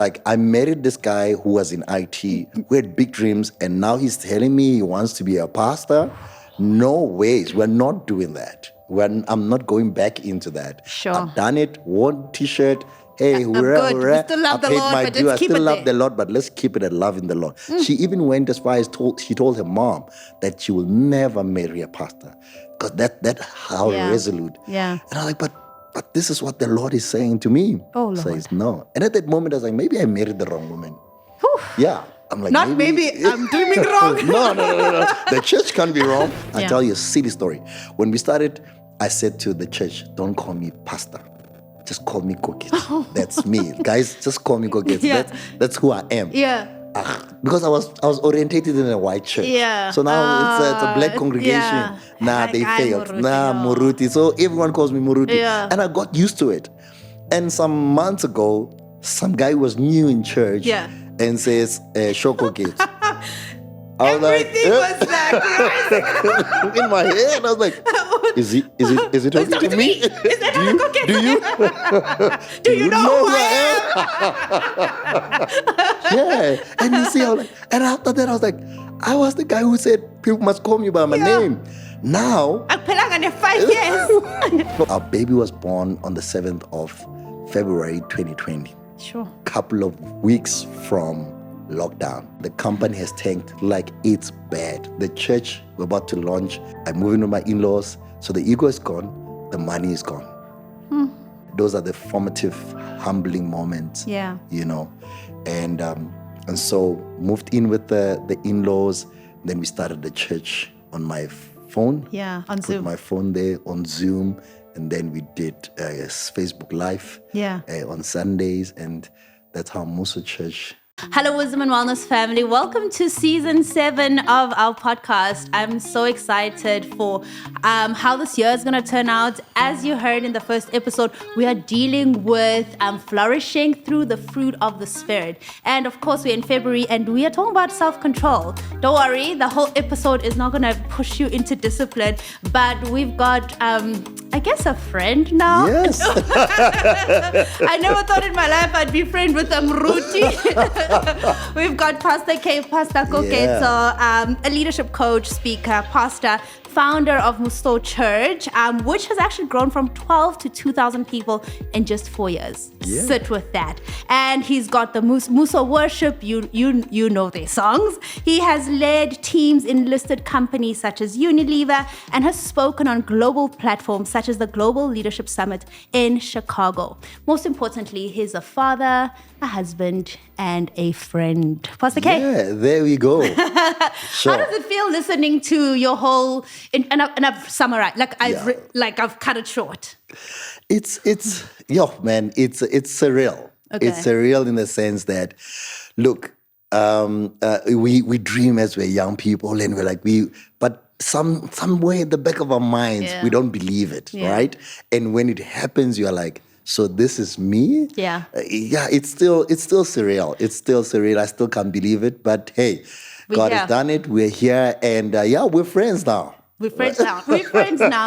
Like, I married this guy who was in IT, who had big dreams, and now he's telling me he wants to be a pastor. No ways. We're not doing that. I'm not going back into that. Sure. I've done it, worn t-shirt. Hey, hurrah, good. hurrah. We still love I the paid Lord, my but due. let's keep I still it love there. the Lord, but let's keep it at love in the Lord. She even went as far as she told her mom that she will never marry a pastor. Because that's how resolute. Yeah. And I'm like, but this is what the Lord is saying to me. Oh, Lord. Says no. And at that moment, I was like, maybe I married the wrong woman. Whew. Yeah. I'm like, Not maybe I'm doing it wrong. No. The church can't be wrong. I'll Yeah. tell you a silly story. When we started, I said to the church, don't call me pastor. Just call me Koketso. That's me. Guys, just call me Koketso. Yeah. That's who I am. Yeah. Because I was orientated in a white church. Yeah. So now it's a black congregation. Yeah. Nah, Like, they I'm failed. Muruti, Nah, no. Muruti. So everyone calls me Muruti. Yeah. And I got used to it. And some months ago, some guy was new in church and says, Shoko Gates. Everything was like in my head, I was like, is it talking to me? Is that do you Do you know who I am? Yeah. And you see, and after that, I was like, I was the guy who said people must call me by my name. Now, I'm pelang on 5 years. our baby was born on the 7th of February 2020. Sure. Couple of weeks from lockdown. The company has tanked like it's bad. The church, we're about to launch. I'm moving with my in-laws. So the ego is gone. The money is gone. Those are the formative, humbling moments. Yeah. You know. And so moved in with the in-laws. Then we started the church on my phone. Yeah, on Put Zoom. my phone there on Zoom. And then we did Facebook Live on Sundays. And that's how Mmuso Church. Hello, Wisdom and Wellness family. Welcome to season 7 of our podcast. I'm so excited for how this year is going to turn out. As you heard in the first episode, we are dealing with flourishing through the fruit of the Spirit. And of course, we're in February and we are talking about self-control. Don't worry, the whole episode is not going to push you into discipline, but we've got, I guess, a friend now. Yes. I never thought in my life I'd be friend with a Mruti. We've got Pastor Koketso, a leadership coach, speaker, pastor, founder of Mmuso Church, which has actually grown from 12 to 2,000 people in just 4 years. Yeah. Sit with that. And he's got the Mmuso worship. You know their songs. He has led teams in listed companies such as Unilever and has spoken on global platforms such as the Global Leadership Summit in Chicago. Most importantly, he's a father, a husband, and a friend. Pastor K. Yeah, there we go. Sure. How does it feel listening to your whole? And I've summarized, I've cut it short. It's surreal. Okay. It's surreal in the sense that, look, we dream as we're young people, and we're like but somewhere in the back of our minds, we don't believe it, right? And when it happens, you're like, so this is me? Yeah. It's still surreal. It's still surreal. I still can't believe it. But hey, God has done it. We're here, and we're friends now. We're friends now.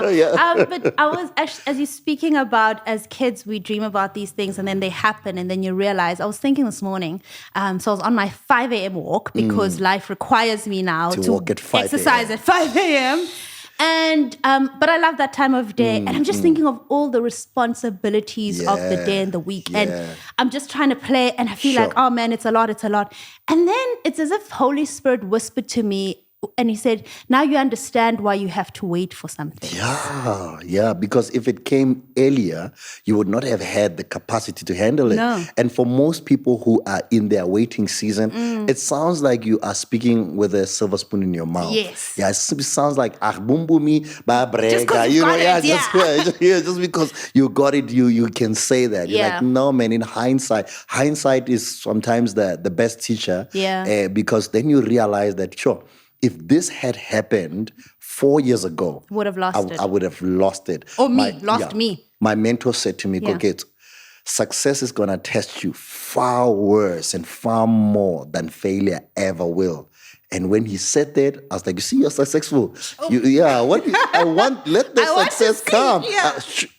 Yeah. But I was actually, as you're speaking about, as kids, we dream about these things and then they happen and then you realize, I was thinking this morning, so I was on my 5 a.m. walk because life requires me now to walk at 5 exercise at 5 a.m. And but I love that time of day, and I'm just thinking of all the responsibilities of the day and the week, and I'm just trying to play, and I feel like, oh man, it's a lot, and then it's as if Holy Spirit whispered to me, and he said, now you understand why you have to wait for something. Yeah, because if it came earlier, you would not have had the capacity to handle it. No. And for most people who are in their waiting season, it sounds like you are speaking with a silver spoon in your mouth. Yes. Yeah, it sounds like Mpoomy, Just 'cause you got it, just because you got it, you can say that. You're like, no, man, in hindsight is sometimes the best teacher. Yeah. Because then you realize that, sure, if this had happened 4 years ago, Would have lost it. I would have lost it. Or lost me. My mentor said to me, Koketso, success is going to test you far worse and far more than failure ever will. And when he said that, I was like, you see, you're successful. Let the success come.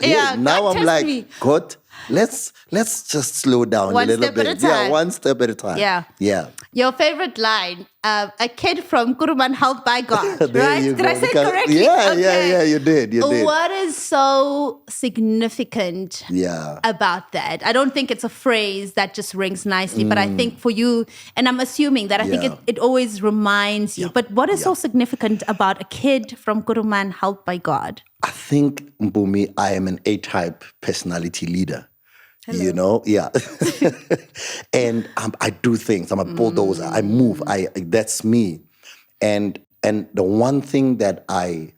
Yeah. Now God I'm like, me. God, let's just slow down One a little step at bit. a time. Yeah, one step at a time. Yeah. Your favorite line, a kid from Kuruman helped by God, There right? you Did go. I say it Because- correctly? Yeah, Okay. you did. What is so significant Yeah. about that? I don't think it's a phrase that just rings nicely, but I think for you, and I'm assuming that I think Yeah. it always reminds you. Yeah. But what is so Yeah. significant about a kid from Kuruman helped by God? I think, Mpoomy, I am an A-type personality leader. You know, yeah. And I do things. I'm a bulldozer. I move. That's me. And the one thing that I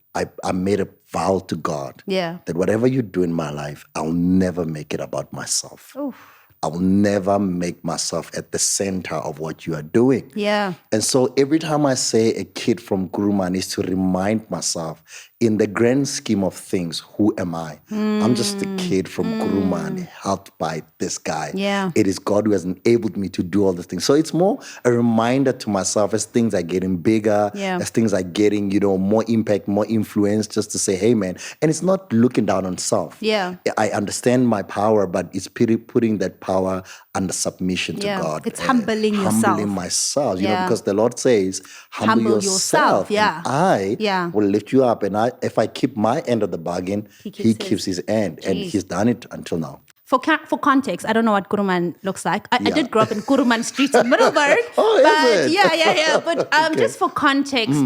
made a vow to God, Yeah. that whatever you do in my life, I'll never make it about myself. Oof. I will never make myself at the center of what you are doing. Yeah. And so every time I say a kid from Kuruman is to remind myself, in the grand scheme of things, who am I? I'm just a kid from Kuruman, helped by this guy. Yeah. It is God who has enabled me to do all these things. So it's more a reminder to myself as things are getting bigger, Yeah. as things are getting, more impact, more influence, just to say, hey, man. And it's not looking down on self. Yeah. I understand my power, but it's putting that power under submission to Yeah. God. It's humbling yourself. Humbling myself, Yeah. because the Lord says, humble yourself. Yeah. And I Yeah. will lift you up. And if I keep my end of the bargain, he keeps his end. And Jeez. he's done it until now. For context, I don't know what Kuruman looks like. I Yeah. did grow up in Kuruman streets in Middleburg. Oh, but is it? Yeah. But just for context,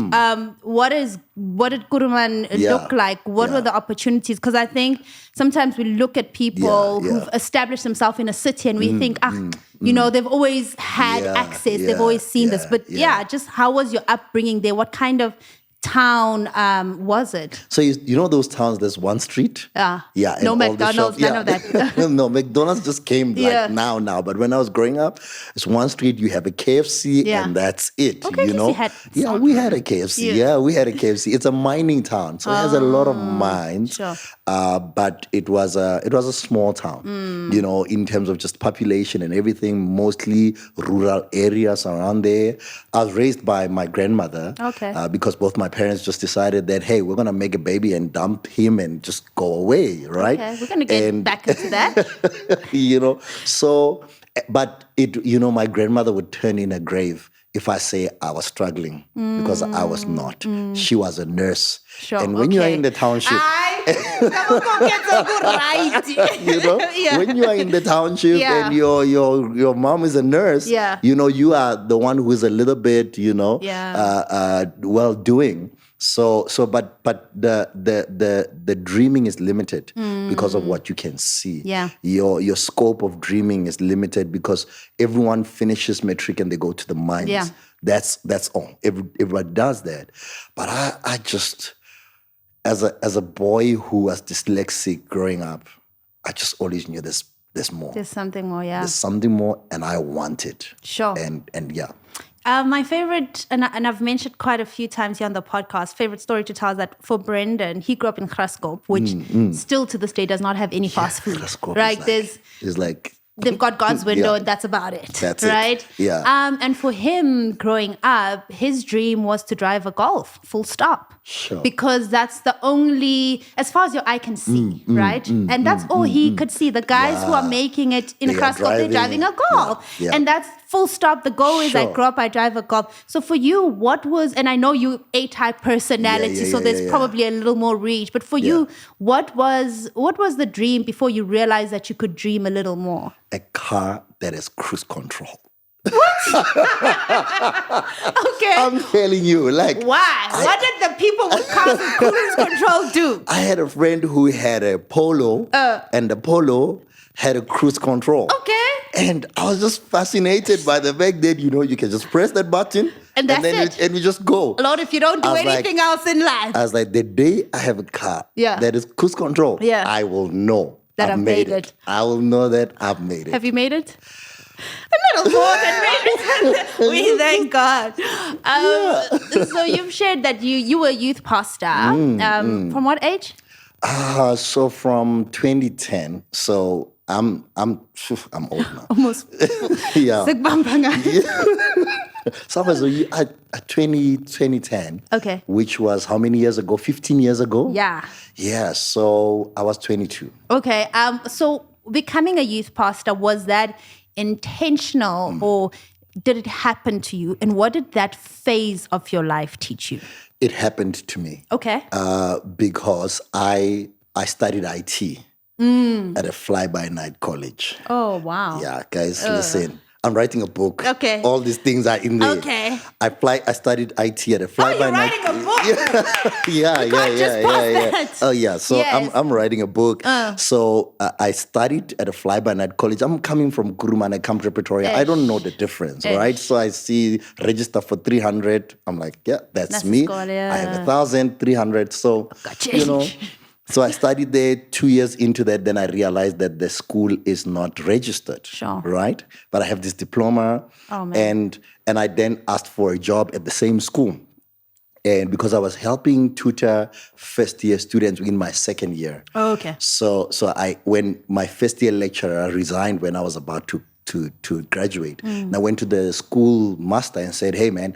what did Kuruman Yeah. look like? What were the opportunities? Because I think sometimes we look at people Yeah. who've established themselves in a city and we think, they've always had Yeah, access. They've yeah, always seen this. But yeah. just how was your upbringing there? What kind of town was it? So you know those towns, there's one street? Yeah. No and all the McDonald's, shops- none of that. No, McDonald's just came Yeah. now. But when I was growing up, it's one street, you have a KFC Yeah. and that's it. Okay, you at least know? you had Yeah, we had a KFC. Yeah. Yeah, we had a KFC. It's a mining town. So it has a lot of mines. Sure. But it was a small town, in terms of just population and everything, mostly rural areas around there. I was raised by my grandmother. Okay. Because both my parents just decided that, hey, we're going to make a baby and dump him and just go away, right? Okay, we're going to get back into that. So, but my grandmother would turn in a grave if I say I was struggling, because I was not. She was a nurse. Sure, And when you are in the township, Yeah. when you are in the township Yeah. and your mom is a nurse, Yeah. you are the one who is a little bit, well doing. So, but the dreaming is limited because of what you can see. Yeah. Your scope of dreaming is limited because everyone finishes matric and they go to the mines. Yeah. That's all. Everybody does that. But I just, as a boy who was dyslexic growing up, I just always knew there's more. There's something more, yeah. There's something more, and I want it. Sure. And yeah. My favorite, and I've mentioned quite a few times here on the podcast, favorite story to tell is that for Brendan, he grew up in Graskop, which still to this day does not have any fast food. Graskop right? is like They've got God's window Yeah. and that's about it. That's it. right? Yeah. And for him growing up, his dream was to drive a Golf, full stop. Sure. Because that's the only, as far as your eye can see, right? And that's all he could see. The guys who are making it in They are Graskop, they're driving a Golf. Yeah. And that's full stop. The goal is I Sure. grow up, I drive a Golf. So for you, what was, and I know you A-type personality, Yeah, so there's yeah. probably a little more reach. But for you, what was the dream before you realized that you could dream a little more? a car that has cruise control. Okay. I'm telling you, like. Why? What did the people with cars with cruise control do? I had a friend who had a Polo, and the Polo had a cruise control. Okay. And I was just fascinated by the fact that, you can just press that button. And that's then it. and you just go. Lord, if you don't do I was anything else in life. I was like, the day I have a car Yeah. that is cruise control, Yeah. I will know That I've I've made it. I will know that I've made it. Have you made it? A little more than made it. We thank God. So you've shared that you were a youth pastor. From what age? So from 2010, so I'm old now. Almost. Yeah. Sigbambanga. So I was at 2010. Okay. Which was how many years ago? 15 years ago? Yeah. Yeah, so I was 22. Okay. So becoming a youth pastor, was that intentional or did it happen to you? And what did that phase of your life teach you? It happened to me. Okay. Because I studied IT at a fly-by-night college. Oh, wow. Yeah, guys, listen. I'm writing a book. Okay. All these things are in there. Okay. I studied IT at a fly-by-night. You're writing a book? Yeah. That. Oh, yeah. So Yes. I'm writing a book. So I studied at a fly-by-night college. I'm coming from Kuruman. I come to Pretoria. I don't know the difference, right? So I see register for 300. I'm like, yeah, that's me. School, yeah. I have 1,000, 300. So, Gotcha. So I studied there. 2 years into that, then I realized that the school is not registered. Sure. Right? But I have this diploma. Oh, man. And I then asked for a job at the same school. And because I was helping tutor first-year students in my second year. Oh, okay. So when my first-year lecturer resigned when I was about to graduate, and I went to the school master and said, hey, man,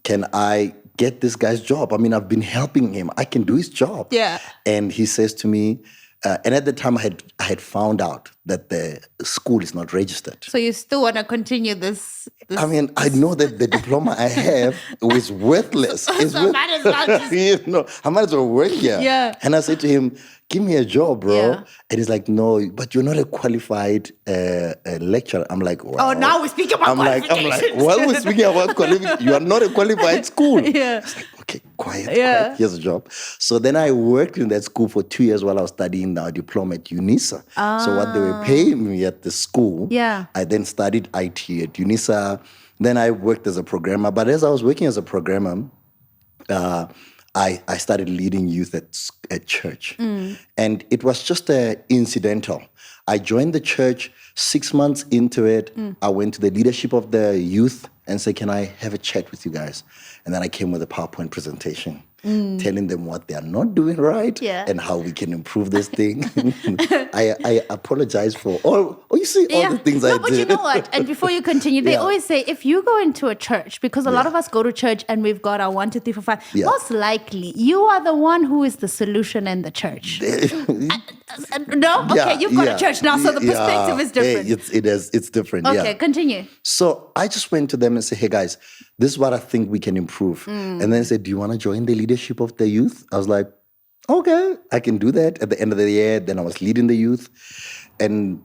can I get this guy's job? I mean, I've been helping him. I can do his job. Yeah. And he says to me, and at the time I had found out that the school is not registered. So you still want to continue this? I mean, I know that the diploma I have is worthless. It's So might as well just- I might as well work here. Yeah. And I said to him, give me a job, bro. Yeah. And he's like, no, but you're not a qualified lecturer. I'm like, wow. Oh, now we're speaking about qualifications. Well, we're speaking about qualifications. You are not a qualified school. Yeah. It's like, okay, quiet. Here's a job. So then I worked in that school for 2 years while I was studying our diploma at UNISA. So what they were paying me at the school, I then studied IT at UNISA. Then I worked as a programmer. But as I was working as a programmer, I started leading youth at church. And it was just incidental. I joined the church 6 months into it. I went to the leadership of the youth and said, can I have a chat with you guys? And then I came with a PowerPoint presentation telling them what they are not doing right and how we can improve this thing. I apologize for all the things I did. But you know what? And before you continue, they always say, if you go into a church, because a lot of us go to church and we've got our 1, 2, 3, 4, 5, most likely you are the one who is the solution in the church. No? Okay, you've got a church now, so the perspective is different. Hey, it's different. Okay, continue. So I just went to them and said, hey guys, this is what I think we can improve. And then they said, do you want to join the leadership of the youth? I was like, okay, I can do that. At the end of the year, then I was leading the youth. And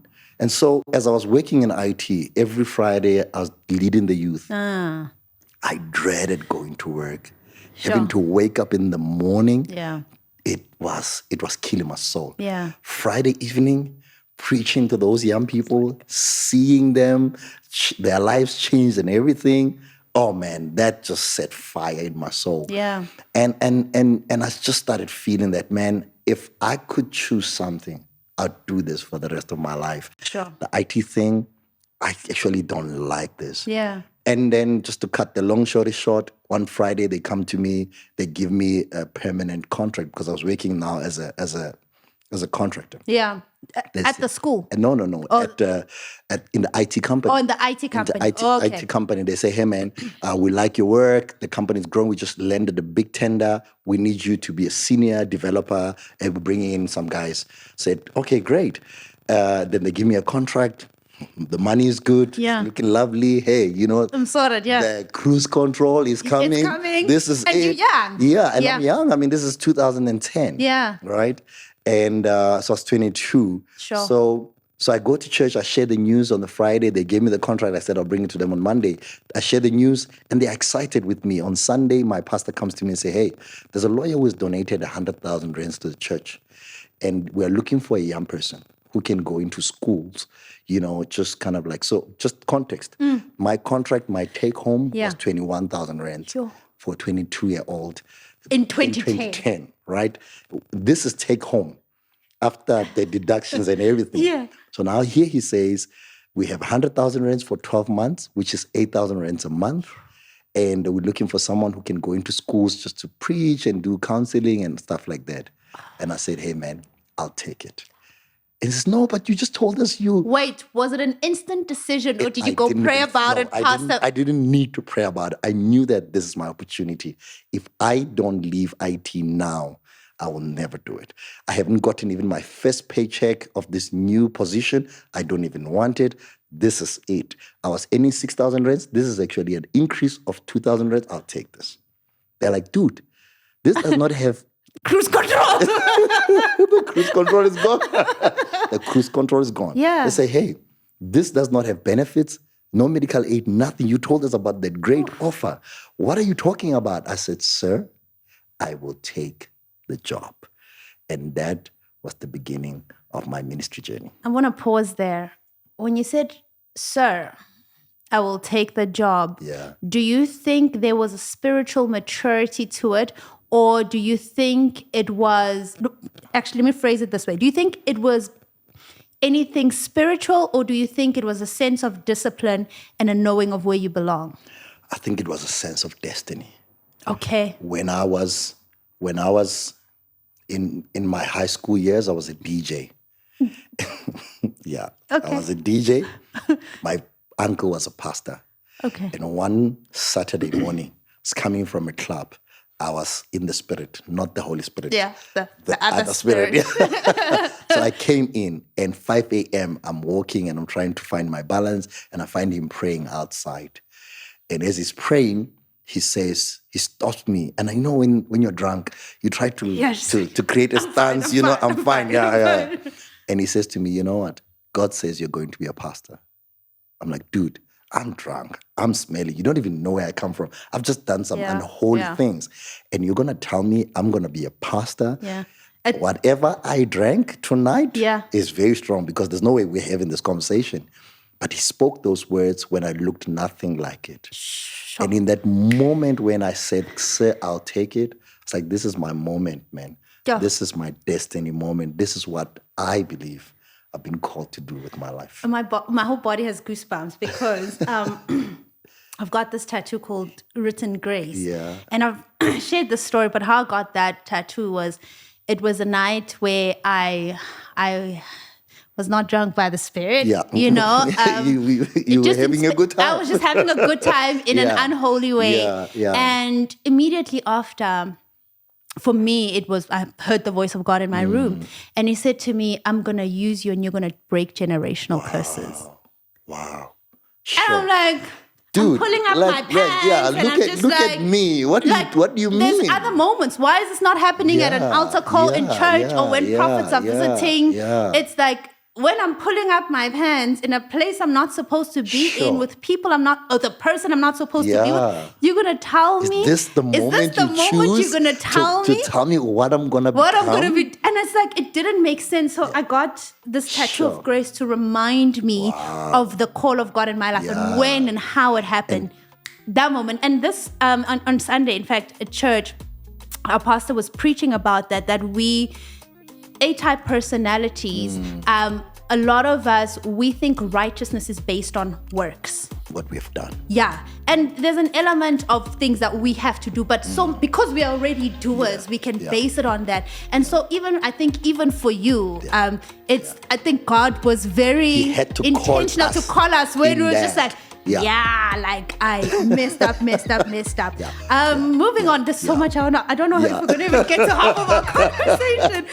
so as I was working in IT, every Friday I was leading the youth. I dreaded going to work. Having to wake up in the morning. It was killing my soul. Friday evening, preaching to those young people, seeing them, their lives changed and everything. Oh man, that just set fire in my soul. And I just started feeling that, man, if I could choose something, I'd do this for the rest of my life. The IT thing, I actually don't like this. And then just to cut the long story short, one Friday they come to me, they give me a permanent contract because I was working now as a contractor. At the school? No. In the IT company. Oh, in the IT company. IT company. They say, hey, man, we like your work. The company's growing. We just landed a big tender. We need you to be a senior developer. And we're bringing in some guys. Said, okay, great. Then they give me a contract. The money is good. It's looking lovely. Hey, I'm sorted, the cruise control is coming. It's coming. This is and it. You're young. I'm young. I mean, this is 2010. Right? And so I was 22. So I go to church, I share the news on the Friday. They gave me the contract. I said, I'll bring it to them on Monday. I share the news and they're excited with me. On Sunday, my pastor comes to me and says, hey, there's a lawyer who has donated 100,000 rands to the church. And we're looking for a young person who can go into schools, just kind of like, so just context. My contract, my take home was 21,000 rands for a 22-year-old. In 2010. 2010, right? This is take home after the deductions and everything. So now here he says, we have 100,000 rands for 12 months, which is 8,000 rands a month. And we're looking for someone who can go into schools just to preach and do counseling and stuff like that. And I said, hey, man, I'll take it. And he says, no, but you just told us you... Wait, was it an instant decision or did you go pray about it, Pastor? I didn't need to pray about it. I knew that this is my opportunity. If I don't leave IT now, I will never do it. I haven't gotten even my first paycheck of this new position. I don't even want it. This is it. I was earning 6,000 rands. This is actually an increase of 2,000 rands. I'll take this. They're like, dude, this does not have cruise control. the cruise control is gone. The cruise control is gone. Yeah. They say, hey, this does not have benefits, no medical aid, nothing. You told us about that great offer. What are you talking about? I said, sir, I will take the job. And that was the beginning of my ministry journey. I want to pause there. When you said, sir, I will take the job. Yeah. Do you think there was a spiritual maturity to it? Or do you think it was, actually, let me phrase it this way. Do you think it was anything spiritual, or do you think it was a sense of discipline and a knowing of where you belong? I think it was a sense of destiny. Okay. When I was in my high school years, I was a DJ. Yeah. Okay. I was a DJ. My uncle was a pastor. Okay. And one Saturday morning, I was coming from a club. I was in the spirit, not the Holy Spirit. Yeah, the other spirit. Yeah. So I came in, and 5 a.m., I'm walking and I'm trying to find my balance, and I find him praying outside. And as he's praying, he says, he stops me. And I know when you're drunk, you try to create a stance, I'm fine. Yeah. And he says to me, you know what? God says you're going to be a pastor. I'm like, dude, I'm drunk. I'm smelly. You don't even know where I come from. I've just done some unholy things. And you're going to tell me I'm going to be a pastor? Yeah. Whatever I drank tonight Yeah. is very strong, because there's no way we're having this conversation. But he spoke those words when I looked nothing like it. Sure. And in that moment when I said, sir, I'll take it, it's like, this is my moment, man. Yeah. This is my destiny moment. This is what I believe I've been called to do with my life. My whole body has goosebumps because I've got this tattoo called Written Grace. Yeah. And I've shared this story, but how I got that tattoo was, it was a night where I was not drunk by the Spirit. Yeah. You know. You were having a good time. I was just having a good time in an unholy way. Yeah. And immediately after, for me, it was, I heard the voice of God in my room. And he said to me, I'm going to use you and you're going to break generational curses. Wow. And I'm like, dude, I'm pulling up my pants. Look at me. What do you mean? There's other moments. Why is this not happening at an altar call in church or when prophets are visiting? Yeah. It's like, when I'm pulling up my pants in a place I'm not supposed to be in, with people or the person I'm not supposed to be with, you're going to tell me? Is this the moment you're going to tell me? To tell me what I'm going to be? What I'm going to be. And it's like, it didn't make sense. So I got this tattoo of grace to remind me of the call of God in my life and when and how it happened. That moment. And this, on Sunday, in fact, at church, our pastor was preaching about that we, A-type personalities, a lot of us, we think righteousness is based on works. What we've done. Yeah. And there's an element of things that we have to do, but so because we are already doers, we can base it on that. And so I think even for you, I think God was very intentional to call us when it was just like, like I messed up. Moving on, there's so much I don't know if we're going to even get to half of our conversation.